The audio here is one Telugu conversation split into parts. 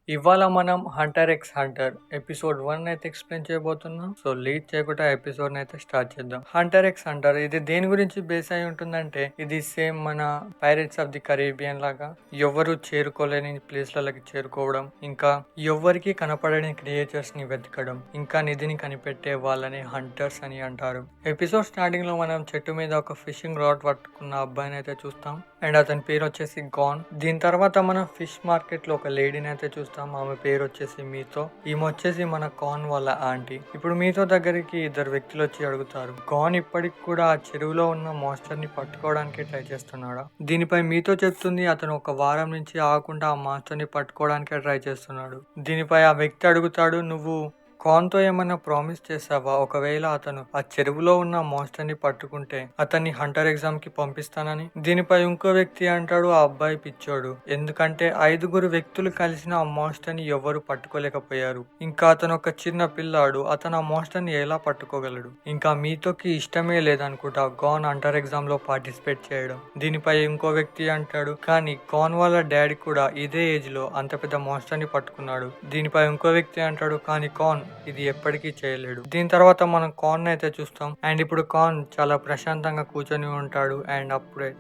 ఇవాళ మనం 'హంటర్ ఎక్స్ హంటర్' ఎపిసోడ్ 1 అయితే ఎక్స్‌ప్లెయిన్ చేయబోతున్నాం. సో, లేట్ చేయకుండా ఎపిసోడ్‌ని అయితే స్టార్ట్ చేద్దాం. 'హంటర్ ఎక్స్ హంటర్' ఇది దేని గురించి బేస్ అయి ఉంటుందంటే, ఇది సేమ్ మన 'పైరేట్స్ ఆఫ్ ది కరేబియన్' లాగా ఎవ్వరు చేరుకోలేని ప్లేస్‌లకి చేరుకోవడం, ఇంకా ఎవ్వరికీ కనపడని క్రియేచర్స్‌ని వెతకడం, ఇంకా నిధిని కనిపెట్టే వాళ్ళని హంటర్స్ అని అంటారు. ఎపిసోడ్ స్టార్టింగ్‌లో మనం చెట్టు మీద ఒక ఫిషింగ్ రాడ్ పట్టుకున్న అబ్బాయిని అయితే చూస్తాం. అండ్ అతని పేరు వచ్చేసి గాన్. దీని తర్వాత మనం ఫిష్ మార్కెట్ లో ఒక లేడీని అయితే చూస్తాం. ఆమె పేరు వచ్చేసి మీతో. ఈమె వచ్చేసి మన కాన్ వాళ్ళ ఆంటీ. ఇప్పుడు మీతో దగ్గరికి ఇద్దరు వ్యక్తులు వచ్చి అడుగుతారు, గాన్ ఇప్పటికి కూడా ఆ చెరువులో ఉన్న మాస్టర్ ని పట్టుకోవడానికి ట్రై చేస్తున్నాడా? దీనిపై మీతో చెప్తుంది అతను ఒక వారం నుంచి ఆగకుండా ఆ మాస్టర్ ని పట్టుకోవడానికే ట్రై చేస్తున్నాడు. దీనిపై ఆ వ్యక్తి అడుగుతాడు, నువ్వు కాన్తో ఏమన్నా ప్రామిస్ చేసావా? ఒకవేళ అతను ఆ చెరువులో ఉన్న మాస్టర్ ని పట్టుకుంటే అతన్ని హంటర్ ఎగ్జామ్ కి పంపిస్తానని. దీనిపై ఇంకో వ్యక్తి అంటాడు, ఆ అబ్బాయి పిచ్చోడు, ఎందుకంటే 5 వ్యక్తులు కలిసిన ఆ మాస్టర్ ని ఎవరు పట్టుకోలేకపోయారు. ఇంకా అతను ఒక చిన్న పిల్లాడు, అతను ఆ మాస్టర్ ని ఎలా పట్టుకోగలడు? ఇంకా మీతోకి ఇష్టమే లేదనుకుంటా గాన్ హంటర్ ఎగ్జామ్ లో పార్టిసిపేట్ చేయడం. దీనిపై ఇంకో వ్యక్తి అంటాడు, కానీ గాన్ వాళ్ళ డాడీ కూడా ఇదే ఏజ్ లో అంత పెద్ద మాస్టర్ ని పట్టుకున్నాడు. దీనిపై ఇంకో వ్యక్తి అంటాడు, కానీ కాన్ ఇది ఎప్పటికీ చేయలేడు. దీని తర్వాత మనం కాన్ అయితే చూస్తాం. అండ్ ఇప్పుడు కాన్ చాలా ప్రశాంతంగా కూర్చొని ఉంటాడు. అండ్ అప్పుడే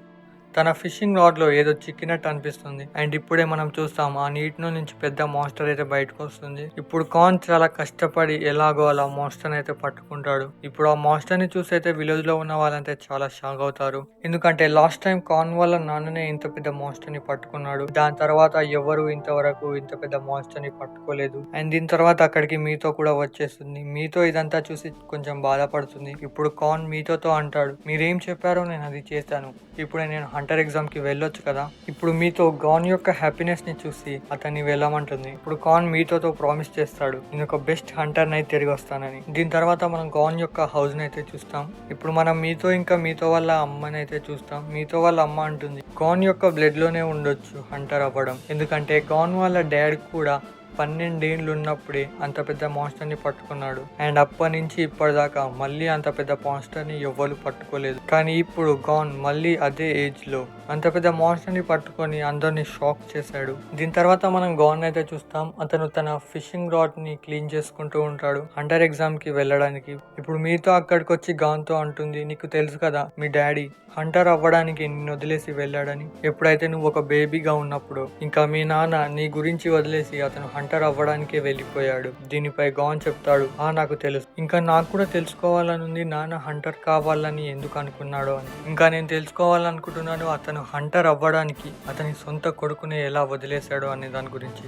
తన ఫిషింగ్ రాడ్ లో ఏదో చిక్కినట్టు అనిపిస్తుంది. అండ్ ఇప్పుడే మనం చూస్తాం ఆ నీటి నుంచి పెద్ద మాస్టర్ అయితే బయటకు వస్తుంది. ఇప్పుడు కాన్ చాలా కష్టపడి ఎలాగో అలా మాస్టర్ అయితే పట్టుకుంటాడు. ఇప్పుడు ఆ మాస్టర్ ని చూసి అయితే విలేజ్ లో ఉన్న వాళ్ళంతా చాలా షాక్ అవుతారు. ఎందుకంటే లాస్ట్ టైం కాన్ వాళ్ళ నాన్ననే ఇంత పెద్ద మాస్టర్ ని పట్టుకున్నాడు. దాని తర్వాత ఎవరు ఇంతవరకు ఇంత పెద్ద మాస్టర్ ని పట్టుకోలేదు. అండ్ దీని తర్వాత అక్కడికి మీతో కూడా వచ్చేస్తుంది. మీతో ఇదంతా చూసి కొంచెం బాధపడుతుంది. ఇప్పుడు కాన్ మీతోతో అంటాడు, మీరేం చెప్పారో నేను అది చేశాను. ఇప్పుడు నేను హంటర్ ఎగ్జామ్ కి వెళ్ళొచ్చు కదా. ఇప్పుడు మీతో గాన్ యొక్క హ్యాపీనెస్ ని చూసి అతన్ని వెళ్ళమంటుంది. ఇప్పుడు కాన్ మీతో ప్రామిస్ చేస్తాడు, నేను ఒక బెస్ట్ హంటర్ నైతే తిరిగి వస్తానని. దీని తర్వాత మనం గాన్ యొక్క హౌస్ ని అయితే చూస్తాం. ఇప్పుడు మనం మీతో ఇంకా మీతో వాళ్ళ అమ్మని అయితే చూస్తాం. మీతో వాళ్ళ అమ్మ అంటుంది, గాన్ యొక్క బ్లడ్ లోనే ఉండొచ్చు హంటర్ అవ్వడం, ఎందుకంటే గాన్ వాళ్ళ డాడీ కూడా 12 ఏళ్ళు ఉన్నప్పుడే అంత పెద్ద మాస్టర్ ని పట్టుకున్నాడు. అండ్ అప్పటి నుంచి ఇప్పటిదాకా మళ్ళీ అంత పెద్ద మాస్టర్ ని ఎవ్వరు పట్టుకోలేదు. కానీ ఇప్పుడు గాన్ మళ్ళీ అదే ఏజ్ లో అంత పెద్ద మాస్టర్ ని పట్టుకొని అందరిని షాక్ చేశాడు. దీని తర్వాత మనం గాన్ అయితే చూస్తాం. అతను తన ఫిషింగ్ రాడ్ ని క్లీన్ చేసుకుంటూ ఉంటాడు హంటర్ ఎగ్జామ్ కి వెళ్ళడానికి. ఇప్పుడు మీతో అక్కడికి వచ్చి గాన్ తో అంటుంది, నీకు తెలుసు కదా మీ డాడీ హంటర్ అవ్వడానికి నిన్ను వదిలేసి వెళ్ళాడని. ఎప్పుడైతే నువ్వు ఒక బేబీగా ఉన్నప్పుడు ఇంకా మీ నాన్న నీ గురించి వదిలేసి అతను హంటర్ అవ్వడానికే వెళ్ళిపోయాడు. దీనిపై గాన్ చెప్తాడు, నాకు తెలుసు, ఇంకా నాకు కూడా తెలుసుకోవాలనుంది నాన్న హంటర్ కావాలని ఎందుకు అనుకున్నాడో అని. ఇంకా నేను తెలుసుకోవాలనుకుంటున్నాను అతను హంటర్ అవ్వడానికి అతని సొంత కొడుకునే ఎలా వదిలేశాడో అనే దాని గురించి.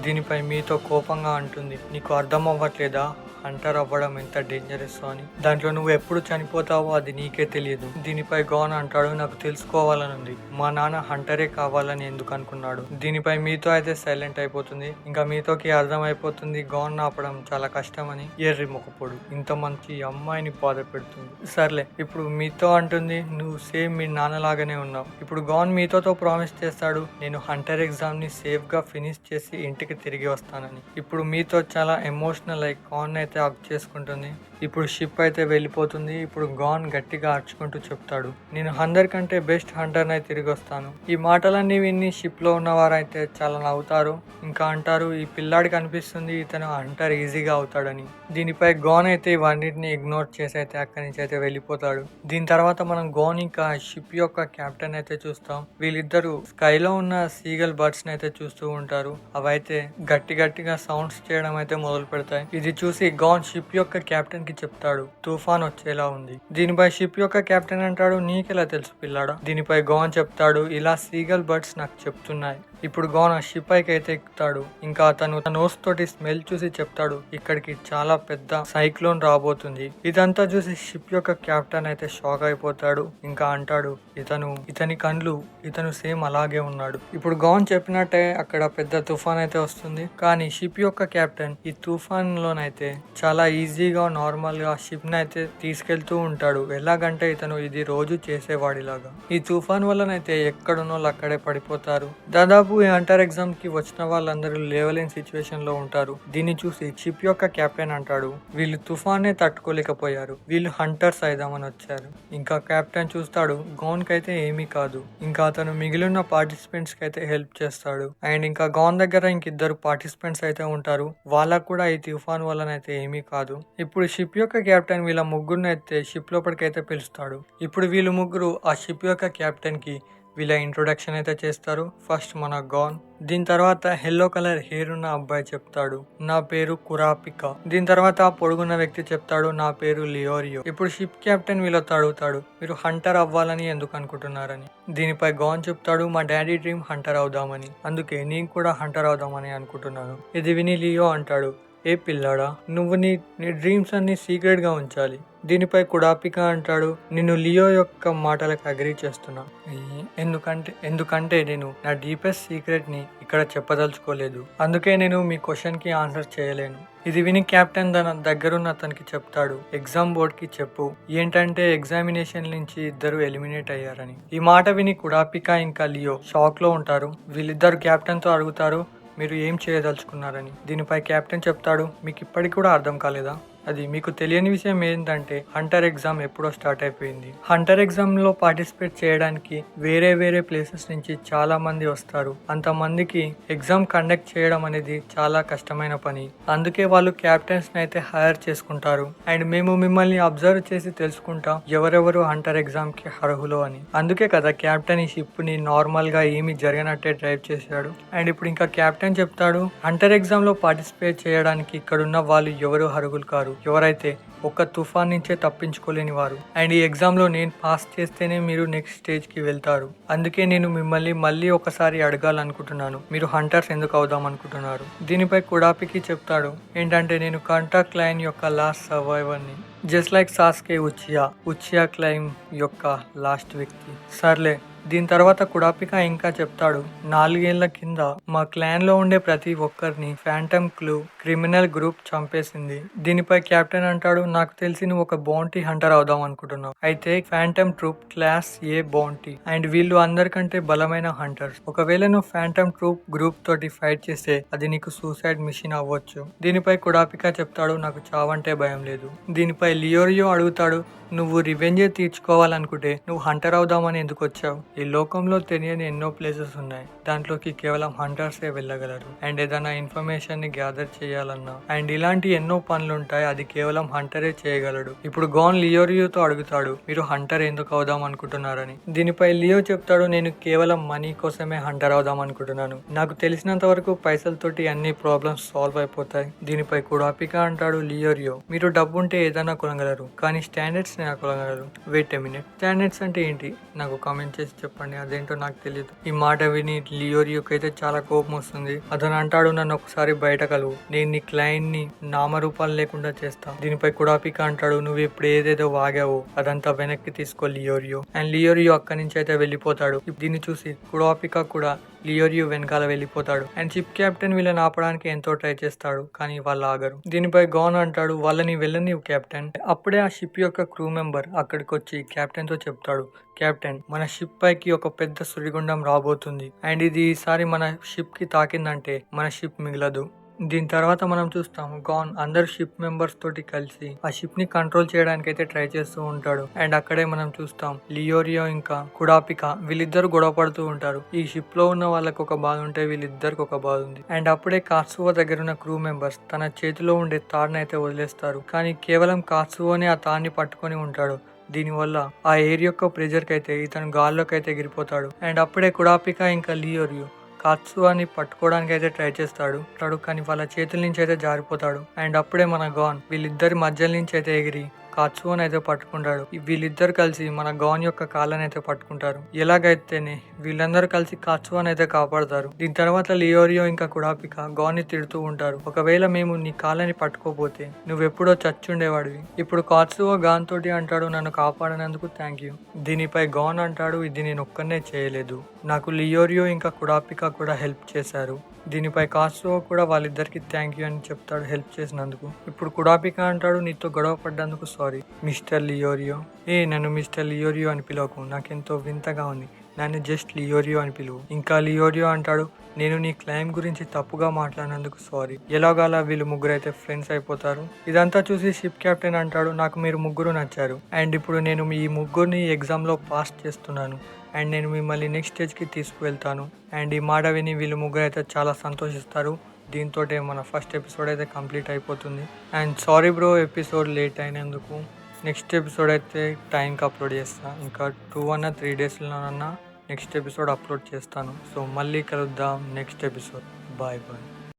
దీనిపై మీతో కోపంగా అంటుంది, నీకు అర్థం అవ్వట్లేదా హంటర్ అవ్వడం ఎంత డేంజరస్ అని. దాంట్లో నువ్వు ఎప్పుడు చనిపోతావో అది నీకే తెలియదు. దీనిపై గాన్ అంటాడు, నాకు తెలుసుకోవాలనుంది మా నాన్న హంటరే కావాలని ఎందుకు అనుకున్నాడు. దీనిపై మీతో అయితే సైలెంట్ అయిపోతుంది. ఇంకా మీతోకి అర్థం అయిపోతుంది గాన్ ఆపడం చాలా కష్టమని. ఎర్రి మొకపోడు ఇంత మంచి అమ్మాయిని బాధ పెడుతుంది. సర్లే, ఇప్పుడు మీతో అంటుంది, నువ్వు సేమ్ మీ నాన్నలాగానే ఉన్నావు. ఇప్పుడు గాన్ మీతో ప్రామిస్ చేస్తాడు, నేను హంటర్ ఎగ్జామ్ ని సేఫ్ గా ఫినిష్ చేసి ఇంటికి తిరిగి వస్తానని. ఇప్పుడు మీతో చాలా ఎమోషనల్ అయి గాన్ అయితే హగ్ చేసుకుంటుంది. ఇప్పుడు షిప్ అయితే వెళ్ళిపోతుంది. ఇప్పుడు గాన్ గట్టిగా అర్చుకుంటూ చెప్తాడు, నేను అందరికంటే బెస్ట్ హంటర్ నై తిరిగి వస్తాను. ఈ మాటలన్నీ విని షిప్ లో ఉన్నవారైతే చాలా నవ్వుతారు. ఇంకా అంటారు, ఈ పిల్లాడికి అనిపిస్తుంది ఇతను హంటర్ ఈజీగా అవుతాడని. దీనిపై గాన్ అయితే ఇవన్నిటిని ఇగ్నోర్ చేసి అయితే అక్కడి నుంచి అయితే వెళ్ళిపోతాడు. దీని తర్వాత మనం గాన్ ఇంకా షిప్ యొక్క కెప్టెన్ అయితే చూస్తాం. వీళ్ళిద్దరూ స్కైలో ఉన్న సీగల్ బర్డ్స్ ని అయితే చూస్తూ ఉంటారు. అవైతే గట్టిగా సౌండ్స్ చేయడం అయితే మొదలు పెడతాయి. ఇది చూసి గాన్ షిప్ యొక్క కెప్టెన్ కి చెప్తాడు, తుఫాన్ వచ్చేలా ఉంది. దీనిపై షిప్ యొక్క కెప్టెన్ అంటాడు, నీకెలా తెలుసు పిల్లాడా? దీనిపై గాన్ చెప్తాడు, ఇలా సీగల్ బర్డ్స్ నాకు చెప్తున్నాయి. ఇప్పుడు గాన్ ఆ షిప్ పైకి అయితే ఎక్కుతాడు. ఇంకా అతను తన నోస్ తోటి స్మెల్ చూసి చెప్తాడు, ఇక్కడికి చాలా పెద్ద సైక్లోన్ రాబోతుంది. ఇదంతా చూసి షిప్ యొక్క కెప్టెన్ అయితే షాక్ అయిపోతాడు. ఇంకా అంటాడు, ఇతని కండ్లు ఇతను సేమ్ అలాగే ఉన్నాడు. ఇప్పుడు గాన్ చెప్పినట్టే అక్కడ పెద్ద తుఫాన్ అయితే వస్తుంది. కానీ షిప్ యొక్క కెప్టెన్ ఈ తుఫాన్ లోనైతే చాలా ఈజీగా నార్మల్ గా షిప్ ని అయితే తీసుకెళ్తూ ఉంటాడు. ఎలాగంటే ఇతను ఇది రోజు చేసేవాడిలాగా. ఈ తుఫాన్ వల్లనైతే ఎక్కడున్నోళ్ళు అక్కడే పడిపోతారు. దాదాపు దాదాపు ఈ హంటర్ ఎగ్జామ్ కి వచ్చిన వాళ్ళందరూ లేవలేని సిచ్యువేషన్ లో ఉంటారు. దీన్ని చూసి షిప్ యొక్క కెప్టెన్ అంటాడు, వీళ్ళు తుఫాన్నే తట్టుకోలేకపోయారు, వీళ్ళు హంటర్స్ అయిదామని వచ్చారు. ఇంకా కెప్టెన్ చూస్తాడు, గాన్ కైతే ఏమీ కాదు. ఇంకా అతను మిగిలిన పార్టిసిపెంట్స్ కి అయితే హెల్ప్ చేస్తాడు. అండ్ ఇంకా గాన్ దగ్గర ఇంకిద్దరు పార్టిసిపెంట్స్ అయితే ఉంటారు, వాళ్ళకు కూడా ఈ తుఫాన్ వల్లనైతే ఏమీ కాదు. ఇప్పుడు షిప్ యొక్క కెప్టెన్ వీళ్ళ ముగ్గురుని అయితే షిప్ లోపలికైతే పిలుస్తాడు. ఇప్పుడు వీళ్ళు ముగ్గురు ఆ షిప్ యొక్క కెప్టెన్ కి వీళ్ళ ఇంట్రొడక్షన్ అయితే చేస్తారు. ఫస్ట్ మన గాన్, దీని తర్వాత ఎల్లో కలర్ హెయిర్ ఉన్న అబ్బాయి చెప్తాడు, నా పేరు కురాపిక. దీని తర్వాత ఆ పొడుగున్న వ్యక్తి చెప్తాడు, నా పేరు లియోరియో. ఇప్పుడు షిప్ కెప్టెన్ వీళ్ళతో అడుగుతాడు, మీరు హంటర్ అవ్వాలని ఎందుకు అనుకుంటున్నారని. దీనిపై గాన్ చెప్తాడు, మా డాడీ డ్రీమ్ హంటర్ అవుదామని, అందుకే నేను కూడా హంటర్ అవుదామని అనుకుంటున్నాను. ఇది విని లియో అంటాడు, ఏ పిల్లాడా, నువ్వు నీ డ్రీమ్స్ అన్ని సీక్రెట్ గా ఉంచాలి. దీనిపై కుడాపిక అంటాడు, నేను లియో యొక్క మాటలకు అగ్రీ చేస్తున్నా, ఎందుకంటే నేను నా డీపెస్ట్ సీక్రెట్ ని ఇక్కడ చెప్పదలుచుకోలేదు, అందుకే నేను మీ క్వశ్చన్ కి ఆన్సర్ చేయలేను. ఇది విని కెప్టెన్ తన దగ్గరున్న అతనికి చెప్తాడు, ఎగ్జామ్ బోర్డ్ కి చెప్పు ఏంటంటే ఎగ్జామినేషన్ నుంచి ఇద్దరు ఎలిమినేట్ అయ్యారని. ఈ మాట విని కుడాపిక ఇంకా లియో షాక్ లో ఉంటారు. వీళ్ళిద్దరు కెప్టెన్ తో అడుగుతారు, మీరు ఏం చేయదలుచుకున్నారని. దీనిపై కెప్టెన్ చెప్తాడు, మీకు ఇప్పటికి కూడా అర్థం కాలేదా, అది మీకు తెలియని విషయం ఏంటంటే హంటర్ ఎగ్జామ్ ఎప్పుడో స్టార్ట్ అయిపోయింది. హంటర్ ఎగ్జామ్ లో పార్టిసిపేట్ చేయడానికి వేరే ప్లేసెస్ నుంచి చాలా మంది వస్తారు. అంతమందికి ఎగ్జామ్ కండక్ట్ చేయడం అనేది చాలా కష్టమైన పని, అందుకే వాళ్ళు క్యాప్టెన్స్ ని అయితే హైర్ చేసుకుంటారు. అండ్ మేము మిమ్మల్ని అబ్జర్వ్ చేసి తెలుసుకుంటాం ఎవరెవరు హంటర్ ఎగ్జామ్ కి అర్హులు అని. అందుకే కదా క్యాప్టెన్ ఈ షిప్ ని నార్మల్ గా ఏమి జరగనట్టే డ్రైవ్ చేశాడు. అండ్ ఇప్పుడు ఇంకా క్యాప్టెన్ చెప్తాడు, హంటర్ ఎగ్జామ్ లో పార్టిసిపేట్ చేయడానికి ఇక్కడున్న వాళ్ళు ఎవరు అర్హులు కారు, ఎవరైతే ఒక్క తుఫాన్ నుంచే తప్పించుకోలేని వారు. అండ్ ఈ ఎగ్జామ్ లో నేను పాస్ చేస్తేనే మీరు నెక్స్ట్ స్టేజ్ కి వెళ్తారు. అందుకే నేను మిమ్మల్ని మళ్ళీ ఒకసారి అడగాలనుకుంటున్నాను, మీరు హంటర్స్ ఎందుకు అవుదాం అనుకుంటున్నారు. దీనిపై కుడాపికి చెప్తాడు, ఏంటంటే నేను కాంటాక్ట్ లైన్ యొక్క లాస్ట్ సర్వైవర్ ని, జస్ట్ లైక్ సాస్కే ఉచియా క్లైమ్ యొక్క లాస్ట్ వ్యక్తి. సర్లే. దీని తర్వాత కుడాపిక ఇంకా చెప్తాడు, 4 ఏళ్ల కింద మా క్లాన్ లో ఉండే ప్రతి ఒక్కరిని ఫ్యాంటమ్ క్లూ క్రిమినల్ గ్రూప్ చంపేసింది. దీనిపై కెప్టెన్ అంటాడు, నాకు తెలిసి నువ్వు ఒక బౌంటీ హంటర్ అవుదాం అనుకుంటున్నావు. అయితే phantom troupe class A bounty, and వీళ్ళు అందరికంటే బలమైన హంటర్స్. ఒకవేళ నువ్వు ఫ్యాంటమ్ ట్రూప్ గ్రూప్ తోటి ఫైట్ చేస్తే అది నీకు సూసైడ్ మిషన్ అవ్వచ్చు. దీనిపై కుడాపిక చెప్తాడు, నాకు చావంటే భయం లేదు. దీనిపై లియోరియో అడుగుతాడు, నువ్వు రివెంజ్ తీర్చుకోవాలనుకుంటే నువ్వు హంటర్ అవుదామని ఎందుకు వచ్చావు. ఈ లోకంలో తెలియని ఎన్నో ప్లేసెస్ ఉన్నాయి, దాంట్లోకి కేవలం హంటర్సే వెళ్ళగలరు. అండ్ ఏదైనా ఇన్ఫర్మేషన్ ని గ్యాదర్ చేయాలన్నా అండ్ ఇలాంటి ఎన్నో పనులు ఉంటాయి, అది కేవలం హంటరే చేయగలడు. ఇప్పుడు గాన్ లియోరియోతో అడుగుతాడు, మీరు హంటర్ ఎందుకు అవుదాం అనుకుంటున్నారని. దీనిపై లియో చెప్తాడు, నేను కేవలం మనీ కోసమే హంటర్ అవుదాం అనుకుంటున్నాను. నాకు తెలిసినంత వరకు పైసలతోటి అన్ని ప్రాబ్లమ్స్ సాల్వ్ అయిపోతాయి. దీనిపై కుడాపిక అంటాడు, లియోరియో మీరు డబ్బు ఉంటే ఏదైనా కొనగలరు, కానీ స్టాండర్డ్స్ కొనగలరు. వెయిట్ ఎ మినిట్, స్టాండర్డ్స్ అంటే ఏంటి నాకు కామెంట్ చేసి చెప్పండి, అదేంటో నాకు తెలియదు. ఈ మాట విని లియోరియోకి అయితే చాలా కోపం వస్తుంది. అతను అంటాడు, నన్ను ఒకసారి బయట కలువు, నేను నీ క్లయింట్ ని నామరూపాలు లేకుండా చేస్తా. దీనిపై కుడాపిక అంటాడు, నువ్వు ఇప్పుడు ఏదేదో వాగావో అదంతా వెనక్కి తీసుకో లియోరియో. అండ్ లియోరియో అక్కడి నుంచి అయితే వెళ్ళిపోతాడు. దీన్ని చూసి కుడాపిక కూడా లియోరియో వెనకాల వెళ్ళిపోతాడు. అండ్ షిప్ కెప్టెన్ వీళ్ళని ఆపడానికి ఎంతో ట్రై చేస్తాడు, కానీ వాళ్ళు ఆగరు. దీనిపై గాన్ అంటాడు, వాళ్ళని వెళ్ళని కెప్టెన్. అప్పుడే ఆ షిప్ యొక్క క్రూ మెంబర్ అక్కడికి వచ్చి కెప్టెన్ తో చెప్తాడు, కెప్టెన్ మన షిప్ పైకి ఒక పెద్ద సుడిగుండం రాబోతుంది, అండ్ ఇది ఈసారి మన షిప్ కి తాకిందంటే మన షిప్ మిగలదు. దీని తర్వాత మనం చూస్తాం గాన్ అందరు షిప్ మెంబర్స్ తోటి కలిసి ఆ షిప్ ని కంట్రోల్ చేయడానికి అయితే ట్రై చేస్తూ ఉంటాడు. అండ్ అక్కడే మనం చూస్తాం లియోరియో ఇంకా కుడాపిక వీళ్ళిద్దరు గొడవ పడుతూ ఉంటారు. ఈ షిప్ లో ఉన్న వాళ్ళకి ఒక బాధ ఉంటే వీళ్ళిద్దరికి ఒక బాధ ఉంది. అండ్ అప్పుడే కాత్సువో దగ్గర ఉన్న క్రూ మెంబర్స్ తన చేతిలో ఉండే తాడుని అయితే వదిలేస్తారు, కానీ కేవలం కాత్సువోనే ఆ తాడుని పట్టుకొని ఉంటాడు. దీనివల్ల ఆ ఎయిర్ యొక్క ప్రెజర్ కి అయితే ఇతను గాల్లోకి అయితే ఎగిరిపోతాడు. అండ్ అప్పుడే కుడాపిక ఇంకా లియోరియో కాత్సువాని పట్టుకోవడానికి అయితే ట్రై చేస్తాడు, కానీ వాళ్ళ చేతుల నుంచి అయితే జారిపోతాడు. అండ్ అప్పుడే మన గాన్ వీళ్ళిద్దరి మధ్యల నుంచి అయితే ఎగిరి కాత్సువాని అయితే పట్టుకుంటాడు. వీళ్ళిద్దరు కలిసి మన గాన్ యొక్క కాళ్ళని అయితే పట్టుకుంటారు. ఎలాగైతేనే వీళ్ళందరూ కలిసి కాత్సువాని అయితే కాపాడతారు. దీని తర్వాత లియోరియో ఇంకా కుడాపిక గాన్ ని తిడుతూ ఉంటారు, ఒకవేళ మేము నీ కాళ్ళని పట్టుకోపోతే నువ్వెప్పుడో చచ్చుండేవాడివి. ఇప్పుడు కాత్సువో గాన్ తోటి అంటాడు, నన్ను కాపాడినందుకు థ్యాంక్ యూ. దీనిపై గాన్ అంటాడు, ఇది నేను ఒక్కనే చేయలేదు, నాకు లియోరియో ఇంకా కుడాపిక కూడా హెల్ప్ చేశారు. దీనిపై కాత్సువో కూడా వాళ్ళిద్దరికి థ్యాంక్ యూ అని చెప్తాడు హెల్ప్ చేసినందుకు. ఇప్పుడు కుడాపిక అంటాడు, నీతో గొడవ పడ్డందుకు సారీ మిస్టర్ లియోరియో. నన్ను మిస్టర్ లియోరియో అని పిలవకు, నాకెంతో వింతగా ఉంది. నన్ను జస్ట్ లియోరియో అని పిలువు. ఇంకా లియోరియో అంటాడు, నేను నీ క్లైమ్ గురించి తప్పుగా మాట్లాడినందుకు సారీ. ఎలాగలా వీళ్ళు ముగ్గురు అయితే ఫ్రెండ్స్ అయిపోతారు. ఇదంతా చూసి షిప్ కెప్టెన్ అంటాడు, నాకు మీరు ముగ్గురు నచ్చారు అండ్ ఇప్పుడు నేను ఈ ముగ్గురిని ఎగ్జామ్లో పాస్ చేస్తున్నాను అండ్ నేను మిమ్మల్ని నెక్స్ట్ స్టేజ్కి తీసుకువెళ్తాను. అండ్ ఈ మాట విని వీళ్ళు ముగ్గురు అయితే చాలా సంతోషిస్తారు. దీంతో మన ఫస్ట్ ఎపిసోడ్ అయితే కంప్లీట్ అయిపోతుంది. And sorry bro episode late అయినందుకు. నెక్స్ట్ ఎపిసోడ్ అయితే టైంకి అప్లోడ్ చేస్తాను. ఇంకా 2 అన్న 3 డేస్లోనన్నా నెక్స్ట్ ఎపిసోడ్ అప్లోడ్ చేస్తాను. సో మళ్ళీ కలుద్దాం నెక్స్ట్ ఎపిసోడ్. Bye bye.